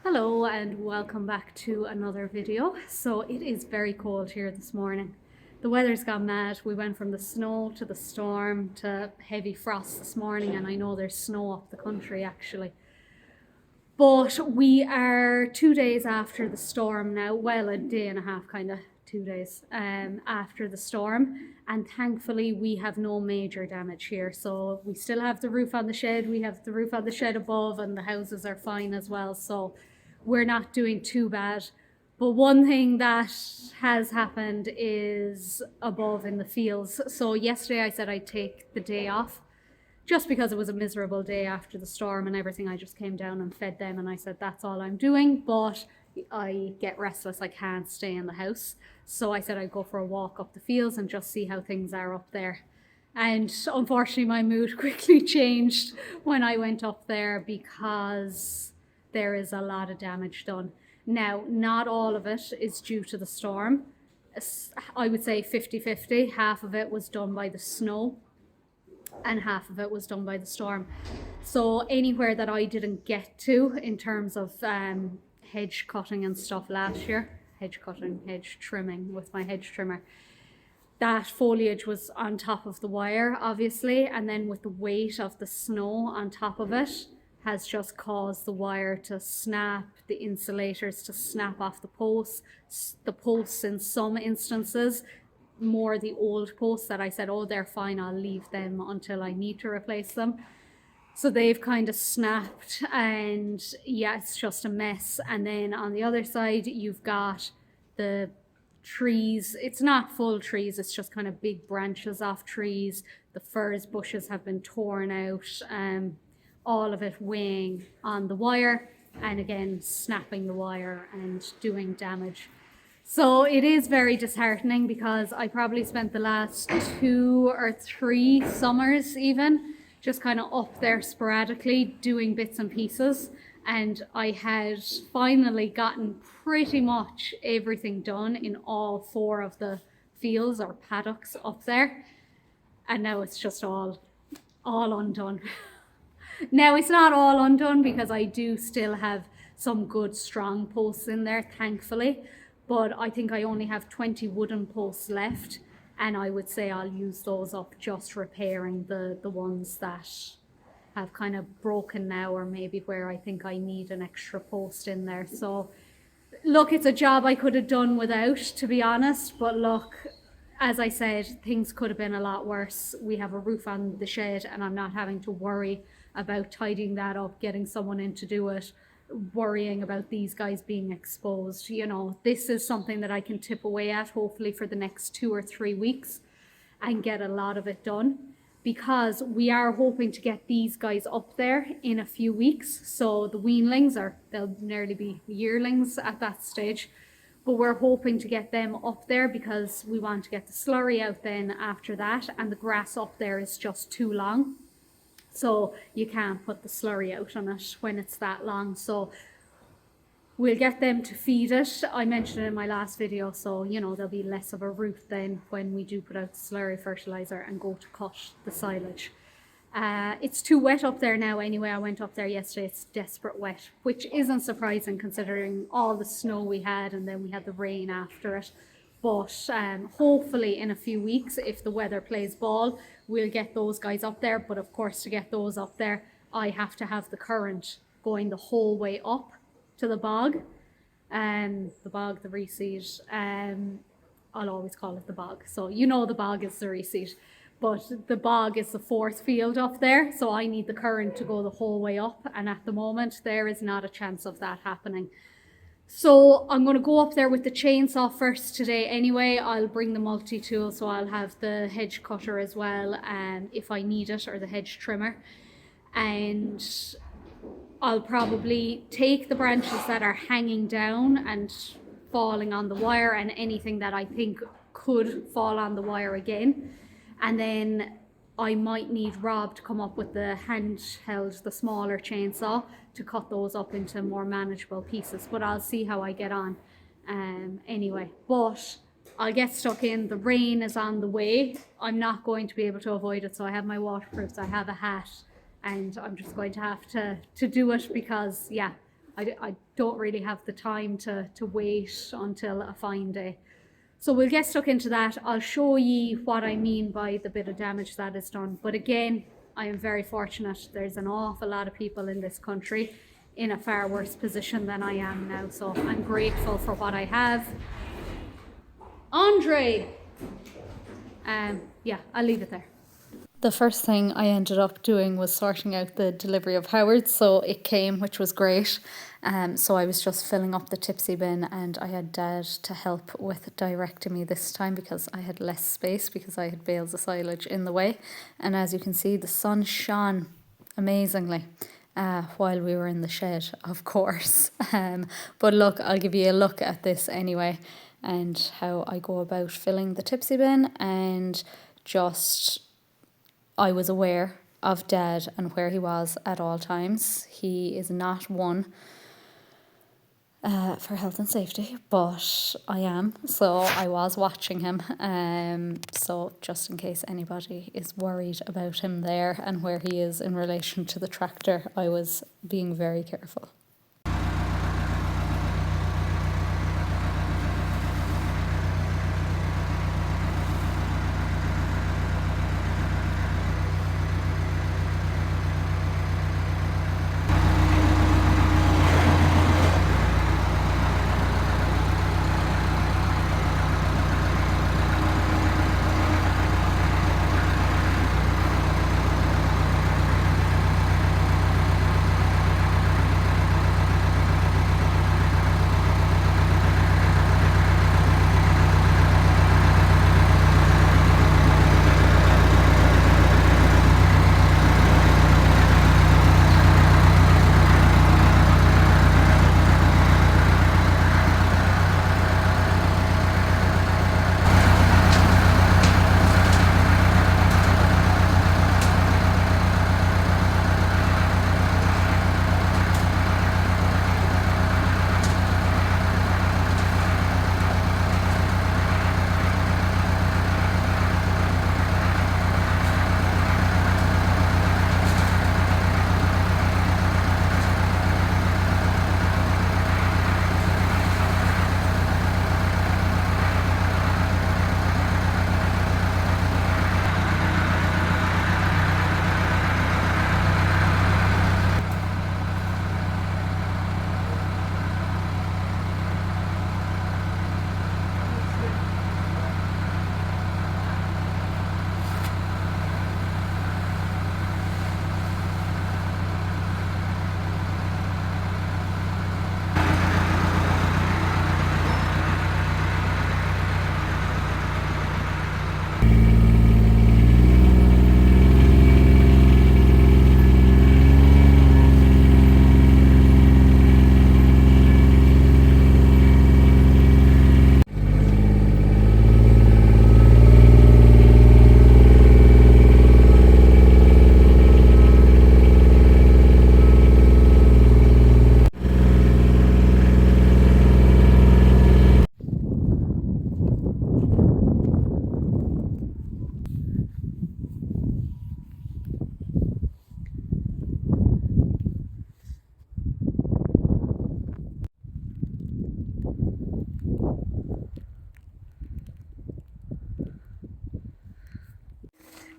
Hello and welcome back to another video. So it is very cold here this morning. The weather's gone mad. We went from the snow to the storm to heavy frost this morning, and I know there's snow up the country actually. But we are 2 days after the storm now, well, a day and a half, kind of 2 days after the storm, and thankfully we have no major damage here. So we still have the roof on the shed, we have the roof on the shed above, and the houses are fine as well. So we're not doing too bad. But one thing that has happened is above in the fields. So yesterday I said I'd take the day off just because it was a miserable day after the storm and everything. I just came down and fed them, and I said that's all I'm doing. But I get restless, I can't stay in the house. So I said I'd go for a walk up the fields and just see how things are up there. And unfortunately my mood quickly changed when I went up there because there is a lot of damage done. Now, not all of it is due to the storm. I would say 50-50. Half of it was done by the snow and half of it was done by the storm. So anywhere that I didn't get to in terms of hedge cutting and stuff last year, hedge trimming with my hedge trimmer, that foliage was on top of the wire obviously, and then with the weight of the snow on top of it has just caused the wire to snap, the insulators to snap off the posts in some instances, more the old posts that I said, oh, they're fine, I'll leave them until I need to replace them. So they've kind of snapped, and yeah, it's just a mess. And then on the other side, you've got the trees. It's not full trees, it's just kind of big branches off trees. The furze bushes have been torn out, all of it weighing on the wire and again snapping the wire and doing damage. So it is very disheartening because I probably spent the last 2 or 3 summers even just kind of up there sporadically doing bits and pieces, and I had finally gotten pretty much everything done in all 4 of the fields or paddocks up there, and now it's just all undone. Now it's not all undone because I do still have some good strong posts in there, thankfully, but I think I only have 20 wooden posts left, and I would say I'll use those up just repairing the ones that have kind of broken now, or maybe where I think I need an extra post in there. So look, it's a job I could have done without, to be honest, but look, as I said, things could have been a lot worse. We have a roof on the shed and I'm not having to worry about tidying that up, getting someone in to do it, worrying about these guys being exposed. You know, this is something that I can tip away at hopefully for the next 2 or 3 weeks and get a lot of it done, because we are hoping to get these guys up there in a few weeks. So the weanlings, or they'll nearly be yearlings at that stage, but we're hoping to get them up there because we want to get the slurry out then after that, and the grass up there is just too long. So you can't put the slurry out on it when it's that long. So we'll get them to feed it. I mentioned it in my last video, so you know, there'll be less of a root then when we do put out the slurry fertilizer and go to cut the silage. It's too wet up there now anyway. I went up there yesterday, it's desperate wet, which isn't surprising considering all the snow we had and then we had the rain after it. But hopefully in a few weeks, if the weather plays ball, we'll get those guys up there. But of course, to get those up there, I have to have the current going the whole way up to the bog. The reseed. I'll always call it the bog. So you know the bog is the reseed, but the bog is the 4th field up there. So I need the current to go the whole way up. And at the moment, there is not a chance of that happening. So I'm going to go up there with the chainsaw first today anyway. I'll bring the multi-tool, so I'll have the hedge cutter as well, if I need it, or the hedge trimmer. And I'll probably take the branches that are hanging down and falling on the wire and anything that I think could fall on the wire again. And then I might need Rob to come up with the handheld, the smaller chainsaw, to cut those up into more manageable pieces. But I'll see how I get on anyway. But I'll get stuck in. The rain is on the way. I'm not going to be able to avoid it. So I have my waterproofs, I have a hat, and I'm just going to have to do it because, yeah, I don't really have the time to wait until a fine day. So we'll get stuck into that. I'll show you what I mean by the bit of damage that is done. But again, I am very fortunate. There's an awful lot of people in this country in a far worse position than I am now. So I'm grateful for what I have. Andre! Yeah, I'll leave it there. The first thing I ended up doing was sorting out the delivery of Howard. So it came, which was great. So I was just filling up the Tipsy bin, and I had Dad to help with directing me this time because I had less space because I had bales of silage in the way. And as you can see, the sun shone amazingly while we were in the shed, of course. But look, I'll give you a look at this anyway and how I go about filling the Tipsy bin, and just I was aware of Dad and where he was at all times. He is not one for health and safety, but I am. So I was watching him. So just in case anybody is worried about him there and where he is in relation to the tractor, I was being very careful.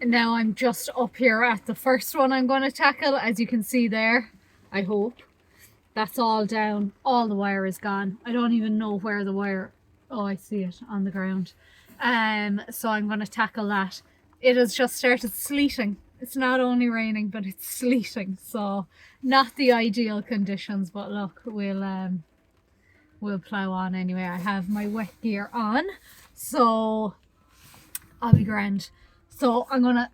And now I'm just up here at the first one I'm going to tackle. As you can see there, I hope. That's all down. All the wire is gone. I don't even know where the wire... Oh, I see it on the ground. So I'm going to tackle that. It has just started sleeting. It's not only raining, but it's sleeting. So not the ideal conditions, but look, we'll plow on anyway. I have my wet gear on, so I'll be grand. So I'm gonna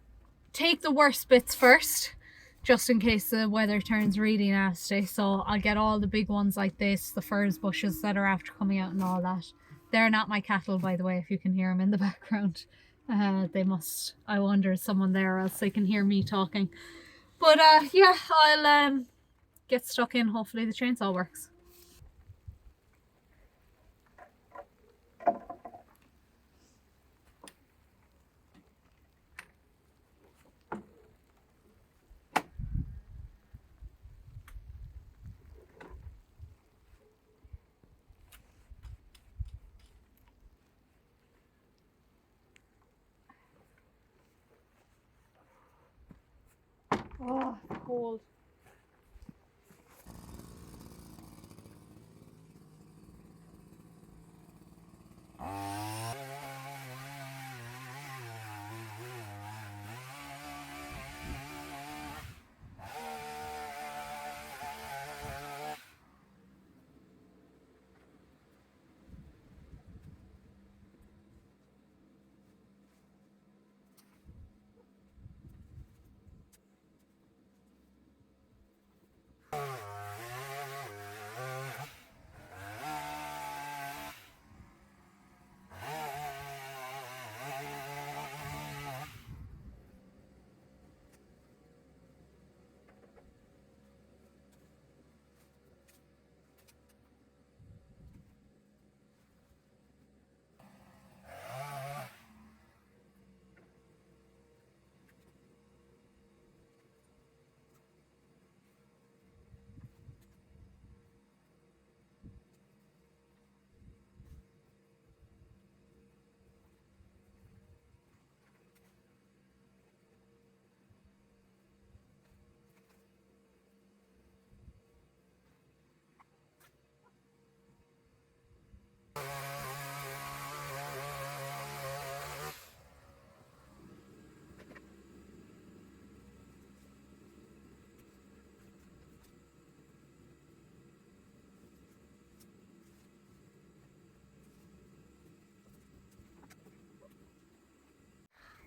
take the worst bits first, just in case the weather turns really nasty. So I'll get all the big ones like this, the furze bushes that are after coming out and all that. They're not my cattle, by the way, if you can hear them in the background. They must, I wonder, someone there, else they can hear me talking. But yeah, I'll get stuck in. Hopefully the chainsaw works. Oh, cold.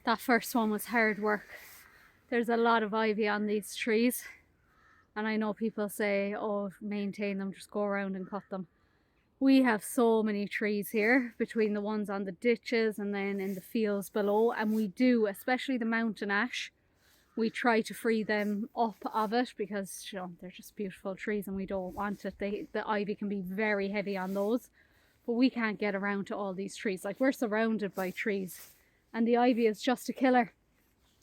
That first one was hard work. There's a lot of ivy on these trees, and I know people say, oh, maintain them, just go around and cut them. We have so many trees here, between the ones on the ditches and then in the fields below, and we do, especially the mountain ash, we try to free them up of it because, you know, they're just beautiful trees and we don't want it. The ivy can be very heavy on those, but we can't get around to all these trees. Like, we're surrounded by trees and the ivy is just a killer.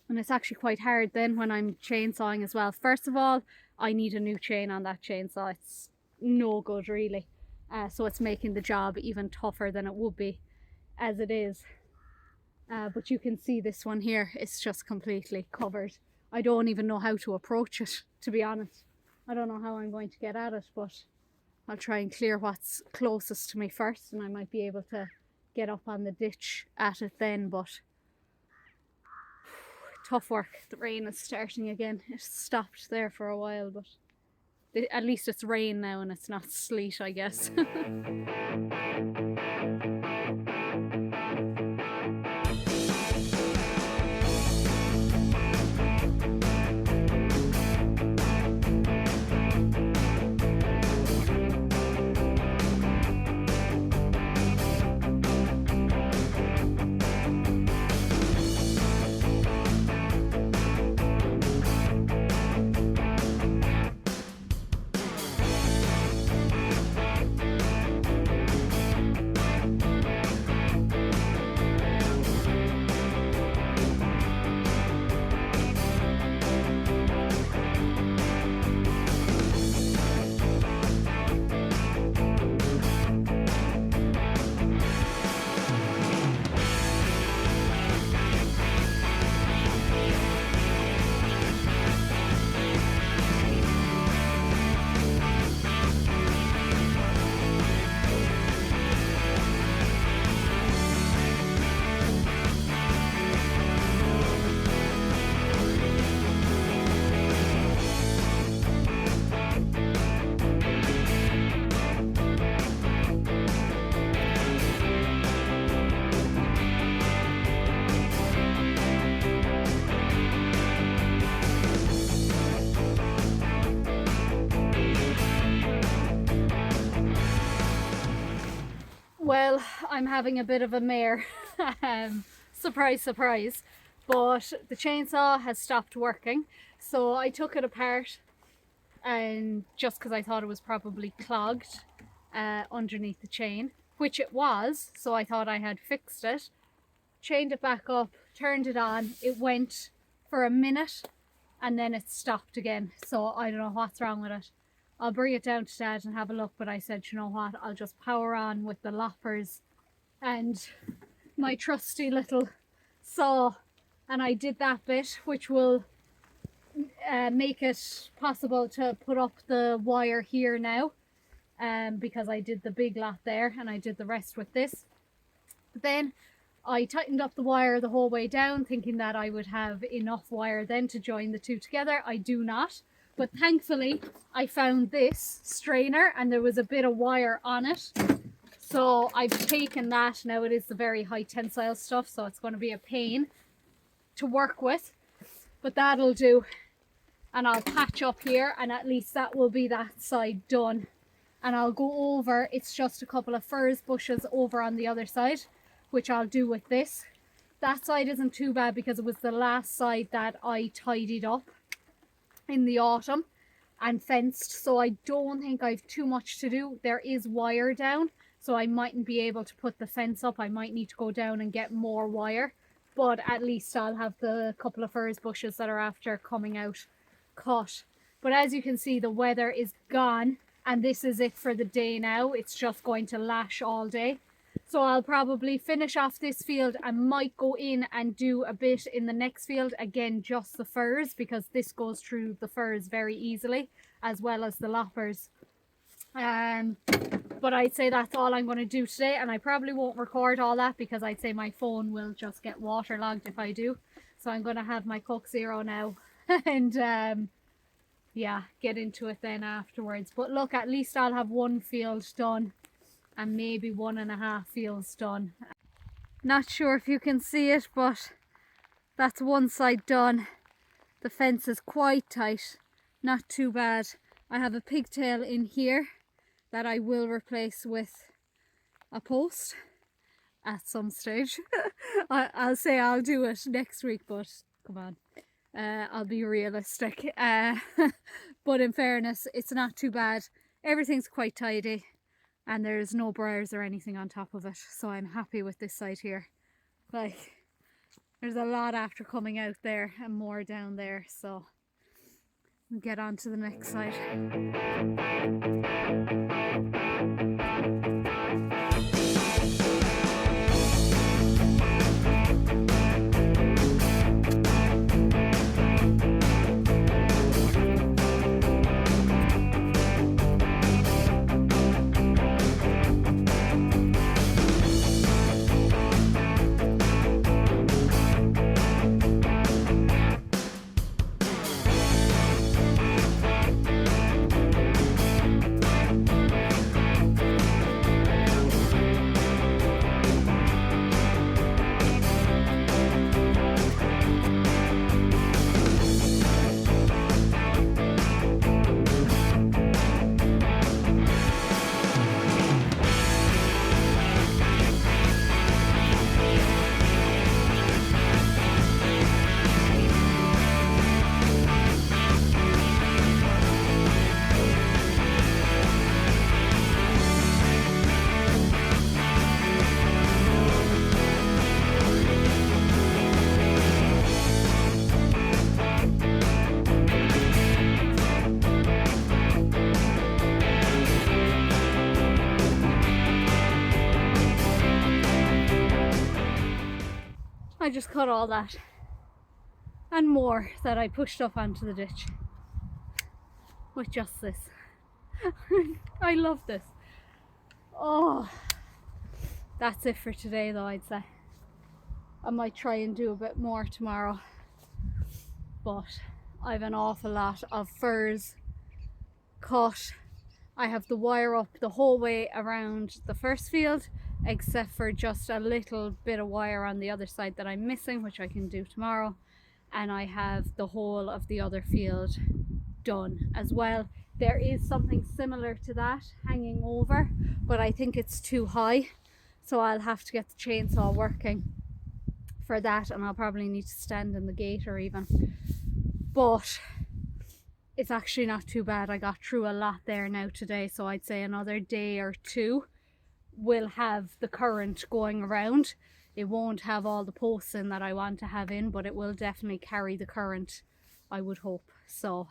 And it's actually quite hard then when I'm chainsawing as well. First of all, I need a new chain on that chainsaw. It's no good really. So it's making the job even tougher than it would be as it is. But you can see this one here, it's just completely covered. I don't even know how to approach it, to be honest. I don't know how I'm going to get at it, but I'll try and clear what's closest to me first, and I might be able to get up on the ditch at it then. But tough work. The rain is starting again. It stopped there for a while, but at least it's rain now and it's not sleet, I guess. Well, I'm having a bit of a mare. Surprise, surprise. But the chainsaw has stopped working. So I took it apart, and just because I thought it was probably clogged underneath the chain, which it was. So I thought I had fixed it. Chained it back up, turned it on. It went for a minute and then it stopped again. So I don't know what's wrong with it. I'll bring it down to Dad and have a look, but I said, you know what, I'll just power on with the loppers and my trusty little saw, and I did that bit, which will make it possible to put up the wire here now, because I did the big lot there and I did the rest with this. But then I tightened up the wire the whole way down, thinking that I would have enough wire then to join the two together. I do not, but thankfully I found this strainer and there was a bit of wire on it. So I've taken that. Now it is the very high tensile stuff, so it's going to be a pain to work with, but that'll do. And I'll patch up here, and at least that will be that side done. And I'll go over, it's just a couple of furze bushes over on the other side, which I'll do with this. That side isn't too bad because it was the last side that I tidied up in the autumn and fenced, so I don't think I've too much to do. There is wire down, so I mightn't be able to put the fence up. I might need to go down and get more wire, but at least I'll have the couple of furze bushes that are after coming out cut. But as you can see, the weather is gone, and this is it for the day now. It's just going to lash all day. So I'll probably finish off this field and might go in and do a bit in the next field. Again, just the furze, because this goes through the furze very easily, as well as the loppers. But I'd say that's all I'm going to do today, and I probably won't record all that because I'd say my phone will just get waterlogged if I do. So I'm going to have my Coke Zero now and yeah, get into it then afterwards. But look, at least I'll have one field done and maybe 1.5 fields done. Not sure if you can see it, but that's one side done. The fence is quite tight, not too bad. I have a pigtail in here that I will replace with a post at some stage. I'll say I'll do it next week, but come on, I'll be realistic. But in fairness, it's not too bad. Everything's quite tidy and there's no briars or anything on top of it, so I'm happy with this side here. Like, there's a lot after coming out there and more down there, so we'll get on to the next side. I just cut all that and more that I pushed up onto the ditch with just this. I love this. Oh, that's it for today though, I'd say. I might try and do a bit more tomorrow, but I've an awful lot of furze cut. I have the wire up the whole way around the first field, except for just a little bit of wire on the other side that I'm missing, which I can do tomorrow. And I have the whole of the other field done as well. There is something similar to that hanging over, but I think it's too high, so I'll have to get the chainsaw working for that, and I'll probably need to stand in the gate or even. But it's actually not too bad. I got through a lot there now today, so I'd say another day or two will have the current going around. It won't have all the posts in that I want to have in, but it will definitely carry the current, I would hope. So,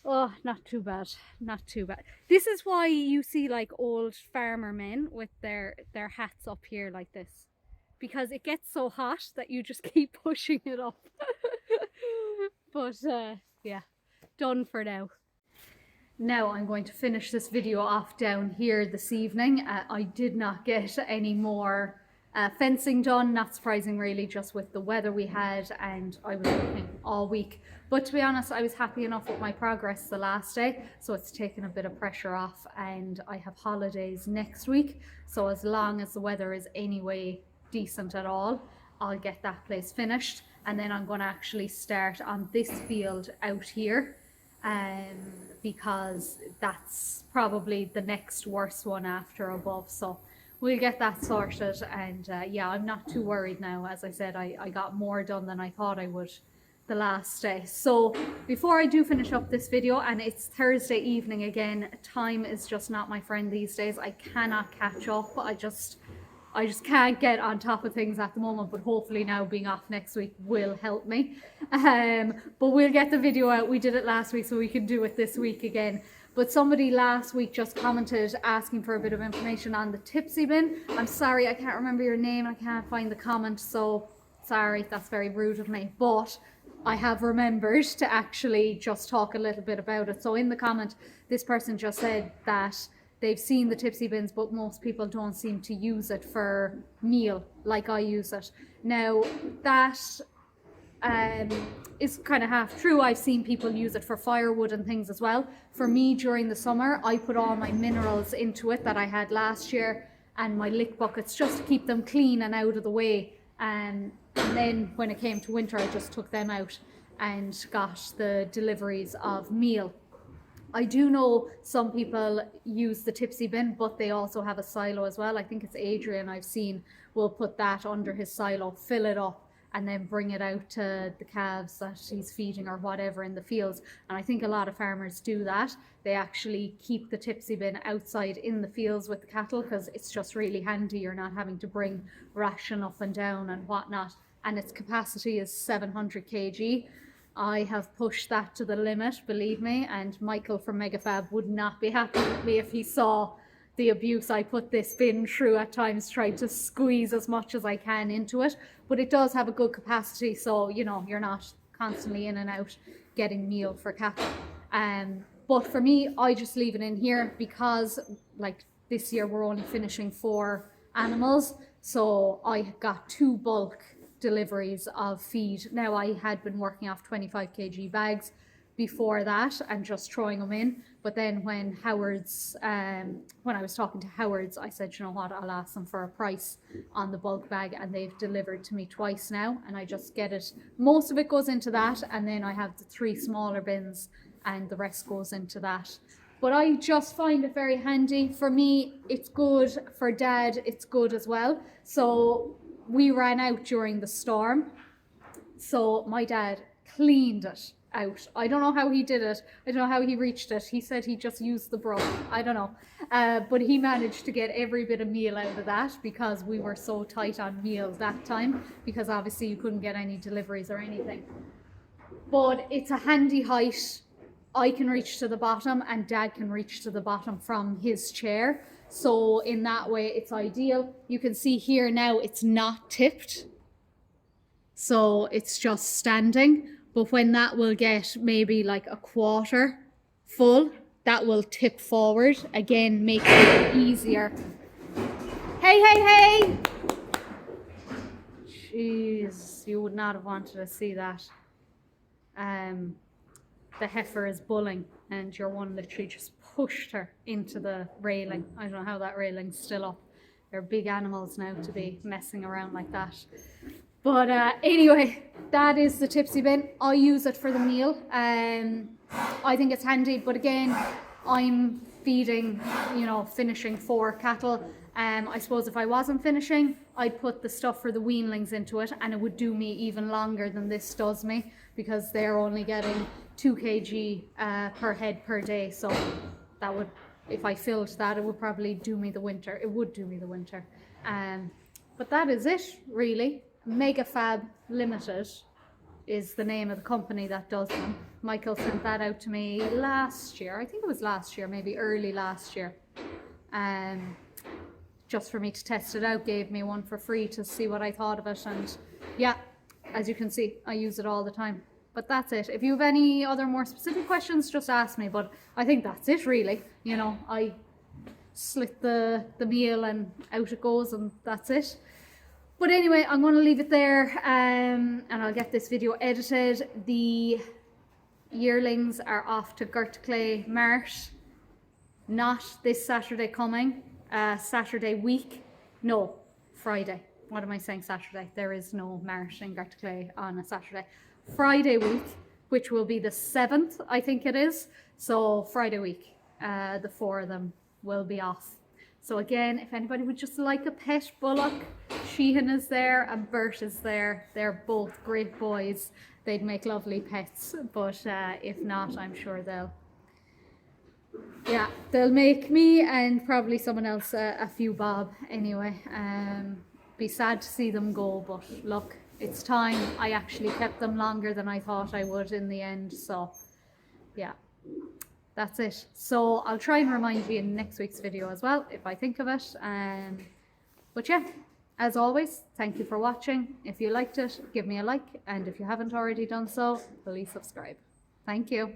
oh, not too bad, not too bad. This is why you see like old farmer men with their hats up here like this, because it gets so hot that you just keep pushing it up. but yeah, done for now. Now I'm going to finish this video off down here this evening. I did not get any more fencing done, not surprising really, just with the weather we had, and I was working all week. But to be honest, I was happy enough with my progress the last day, so it's taken a bit of pressure off, and I have holidays next week. So as long as the weather is anyway decent at all, I'll get that place finished, and then I'm going to actually start on this field out here. Because that's probably the next worst one after above, so we'll get that sorted. And yeah, I'm not too worried now. As I said, I got more done than I thought I would the last day. So before I do finish up this video, and it's Thursday evening again, time is just not my friend these days. I cannot catch up. I just can't get on top of things at the moment, but hopefully now being off next week will help me. But we'll get the video out. We did it last week, so we can do it this week again. But somebody last week just commented asking for a bit of information on the Tipsy bin. I'm sorry, I can't remember your name. I can't find the comment, so sorry, that's very rude of me. But I have remembered to actually just talk a little bit about it. So in the comment, this person just said that they've seen the Tipsy bins, but most people don't seem to use it for meal like I use it. Now, that is kind of half true. I've seen people use it for firewood and things as well. For me, during the summer, I put all my minerals into it that I had last year, and my lick buckets, just to keep them clean and out of the way. And then when it came to winter, I just took them out and got the deliveries of meal. I do know some people use the Tipsy bin, but they also have a silo as well. I think it's Adrian I've seen will put that under his silo, fill it up, and then bring it out to the calves that he's feeding or whatever in the fields. And I think a lot of farmers do that. They actually keep the Tipsy bin outside in the fields with the cattle, because it's just really handy. You're not having to bring ration up and down and whatnot. And its capacity is 700 kg. I have pushed that to the limit, believe me, and Michael from Megafab would not be happy with me if he saw the abuse I put this bin through at times, trying to squeeze as much as I can into it. But it does have a good capacity, so you know, you're not constantly in and out getting meal for cattle. But for me, I just leave it in here because like this year we're only finishing 4 animals, so I got 2 bulk deliveries of feed. Now, I had been working off 25 kg bags before that and just throwing them in, but then when Howard's when I was talking to Howard's, I said, you know what, I'll ask them for a price on the bulk bag, and they've delivered to me twice now, and I just get it, most of it goes into that, and then I have the 3 smaller bins and the rest goes into that. But I just find it very handy. For me, it's good. For Dad, it's good as well. So we ran out during the storm, so my dad cleaned it out. I don't know how he did it. I don't know how he reached it. He said he just used the broom. I don't know. But he managed to get every bit of meal out of that, because we were so tight on meal that time, because obviously you couldn't get any deliveries or anything. But it's a handy height. I can reach to the bottom and Dad can reach to the bottom from his chair. So in that way, it's ideal. You can see here now it's not tipped. So it's just standing. But when that will get maybe like a quarter full, that will tip forward. Again, making it easier. Hey, hey, hey! Jeez, you would not have wanted to see that. The heifer is bulling and your one literally just pushed her into the railing. I don't know how that railing's still up. They're big animals now to be messing around like that. But anyway, that is the Tipsy bin. I use it for the meal. I think it's handy, but again, I'm feeding, you know, finishing 4 cattle. I suppose if I wasn't finishing, I'd put the stuff for the weanlings into it, and it would do me even longer than this does me, because they're only getting 2 kg per head per day. So that would, if I filled that, it would probably do me the winter. It would do me the winter. But that is it, really. Megafab Limited is the name of the company that does them. Michael sent that out to me last year. I think it was last year, maybe early last year. Just for me to test it out, gave me one for free to see what I thought of it. And yeah, as you can see, I use it all the time. but that's it. If you have any other more specific questions, just ask me. But I think that's it really. You know, I slit the meal and out it goes, and that's it. But anyway, I'm going to leave it there, and I'll get this video edited. The yearlings are off to Gertclay Mart, not this Saturday coming, Saturday week, no, Friday. What am I saying, Saturday? There is no Mart in Gertclay on a Saturday. Friday week, which will be the 7th, I think it is. So Friday week, the 4 of them will be off. So again, if anybody would just like a pet bullock, Sheehan is there and Bert is there. They're both great boys. They'd make lovely pets, but if not, I'm sure they'll make me and probably someone else a few bob anyway. Be sad to see them go, but look, it's time. I actually kept them longer than I thought I would in the end, so yeah. That's it. So I'll try and remind you in next week's video as well, if I think of it. But yeah, as always, thank you for watching. If you liked it, give me a like. And if you haven't already done so, please subscribe. Thank you.